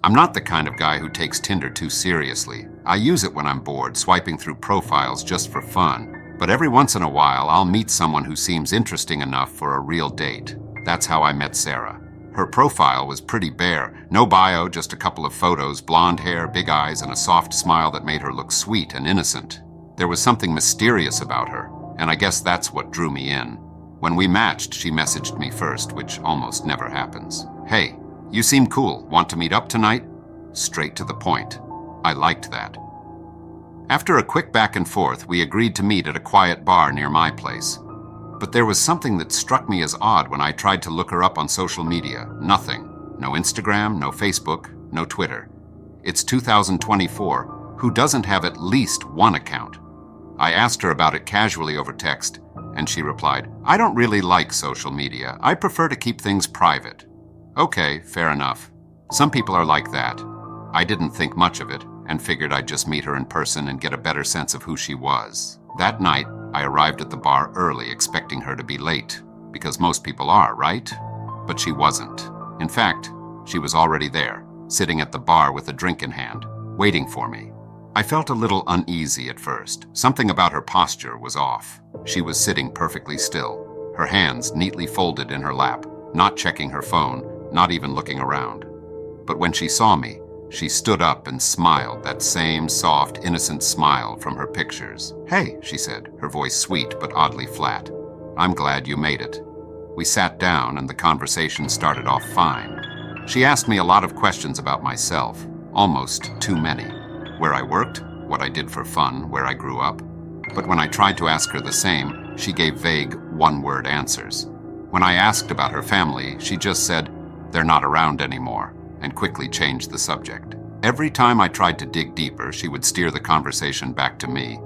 I'm not the kind of guy who takes Tinder too seriously. I use it when I'm bored, swiping through profiles just for fun. But every once in a while, I'll meet someone who seems interesting enough for a real date. That's how I met Sarah. Her profile was pretty bare. No bio, just a couple of photos, blonde hair, big eyes, and a soft smile that made her look sweet and innocent. There was something mysterious about her, and I guess that's what drew me in. When we matched, she messaged me first, which almost never happens. "Hey, you seem cool. Want to meet up tonight?" Straight to the point. I liked that. After a quick back and forth, we agreed to meet at a quiet bar near my place. But there was something that struck me as odd when I tried to look her up on social media. Nothing. No Instagram, no Facebook, no Twitter. It's 2024. Who doesn't have at least one account? I asked her about it casually over text, and she replied, "I don't really like social media. I prefer to keep things private." Okay, fair enough. Some people are like that. I didn't think much of it, and figured I'd just meet her in person and get a better sense of who she was. That night, I arrived at the bar early, expecting her to be late, because most people are, right? But she wasn't. In fact, she was already there, sitting at the bar with a drink in hand, waiting for me. I felt a little uneasy at first. Something about her posture was off. She was sitting perfectly still, her hands neatly folded in her lap, not checking her phone, not even looking around. But when she saw me, she stood up and smiled, that same soft, innocent smile from her pictures. "Hey," she said, her voice sweet but oddly flat. "I'm glad you made it." We sat down and the conversation started off fine. She asked me a lot of questions about myself, almost too many. Where I worked, what I did for fun, where I grew up. But when I tried to ask her the same, she gave vague, one-word answers. When I asked about her family, she just said, "They're not around anymore," and quickly changed the subject. Every time I tried to dig deeper, she would steer the conversation back to me.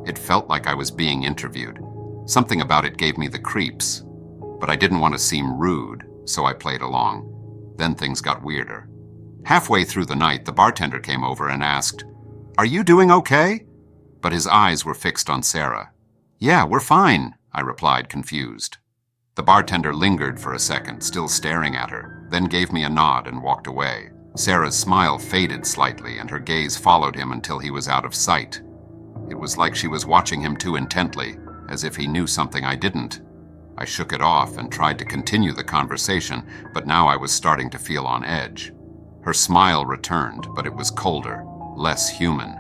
It felt like I was being interviewed. Something about it gave me the creeps. But I didn't want to seem rude, so I played along. Then things got weirder. Halfway through the night, the bartender came over and asked, "Are you doing okay?" But his eyes were fixed on Sarah. "Yeah, we're fine," I replied, confused. The bartender lingered for a second, still staring at her, then gave me a nod and walked away. Sarah's smile faded slightly, and her gaze followed him until he was out of sight. It was like she was watching him too intently, as if he knew something I didn't. I shook it off and tried to continue the conversation, but now I was starting to feel on edge. Her smile returned, but it was colder, less human.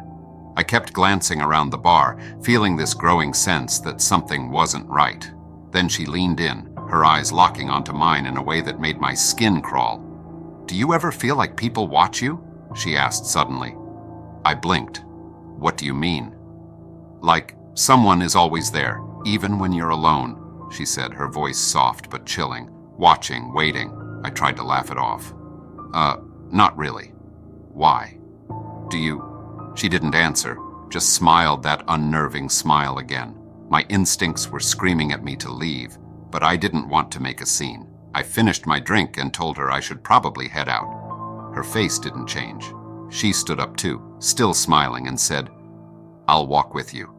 I kept glancing around the bar, feeling this growing sense that something wasn't right. Then she leaned in, her eyes locking onto mine in a way that made my skin crawl. "Do you ever feel like people watch you?" she asked suddenly. I blinked. "What do you mean?" "Like, someone is always there, even when you're alone," she said, her voice soft but chilling. "Watching, waiting." I tried to laugh it off. Not really." "Why?" "Do you—" She didn't answer, just smiled that unnerving smile again. My instincts were screaming at me to leave, but I didn't want to make a scene. I finished my drink and told her I should probably head out. Her face didn't change. She stood up too, still smiling, and said, "I'll walk with you."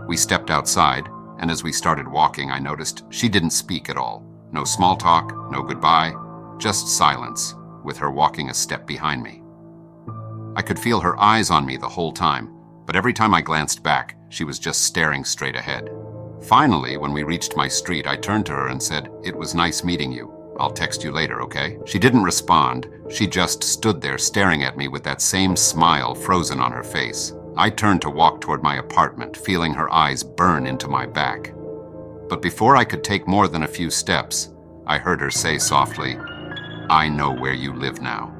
We stepped outside, and as we started walking, I noticed she didn't speak at all. No small talk, no goodbye, just silence, with her walking a step behind me. I could feel her eyes on me the whole time, but every time I glanced back, she was just staring straight ahead. Finally, when we reached my street, I turned to her and said, "It was nice meeting you. I'll text you later, okay?" She didn't respond. She just stood there staring at me with that same smile frozen on her face. I turned to walk toward my apartment, feeling her eyes burn into my back. But before I could take more than a few steps, I heard her say softly, "I know where you live now."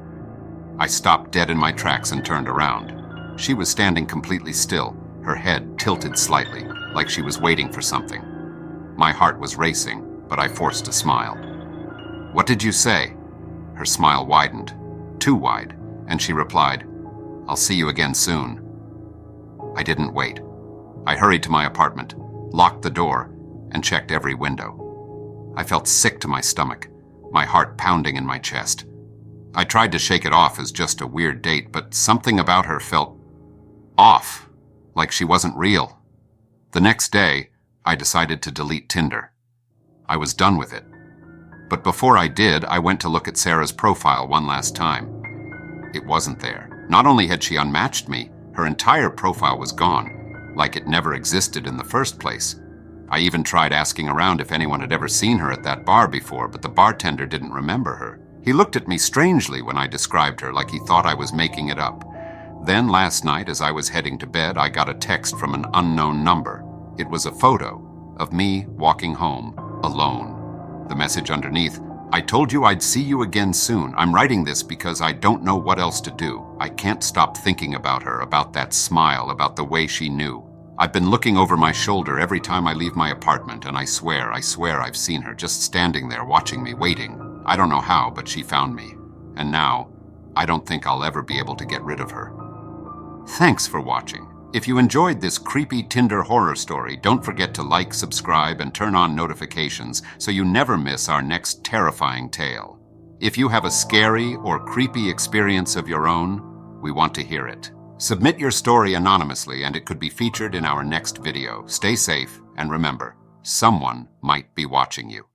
I stopped dead in my tracks and turned around. She was standing completely still, her head tilted slightly, like she was waiting for something. My heart was racing, but I forced a smile. "What did you say?" Her smile widened, too wide, and she replied, "I'll see you again soon." I didn't wait. I hurried to my apartment, locked the door, and checked every window. I felt sick to my stomach, my heart pounding in my chest. I tried to shake it off as just a weird date, but something about her felt off, like she wasn't real. The next day, I decided to delete Tinder. I was done with it. But before I did, I went to look at Sarah's profile one last time. It wasn't there. Not only had she unmatched me, her entire profile was gone, like it never existed in the first place. I even tried asking around if anyone had ever seen her at that bar before, but the bartender didn't remember her. He looked at me strangely when I described her, like he thought I was making it up. Then last night, as I was heading to bed, I got a text from an unknown number. It was a photo of me walking home, alone. The message underneath: "I told you I'd see you again soon. I'm writing this because I don't know what else to do. I can't stop thinking about her, about that smile, about the way she knew. I've been looking over my shoulder every time I leave my apartment, and I swear I've seen her just standing there watching me, waiting. I don't know how, but she found me. And now, I don't think I'll ever be able to get rid of her." Thanks for watching. If you enjoyed this creepy Tinder horror story, don't forget to like, subscribe, and turn on notifications so you never miss our next terrifying tale. If you have a scary or creepy experience of your own, we want to hear it. Submit your story anonymously and it could be featured in our next video. Stay safe and remember, someone might be watching you.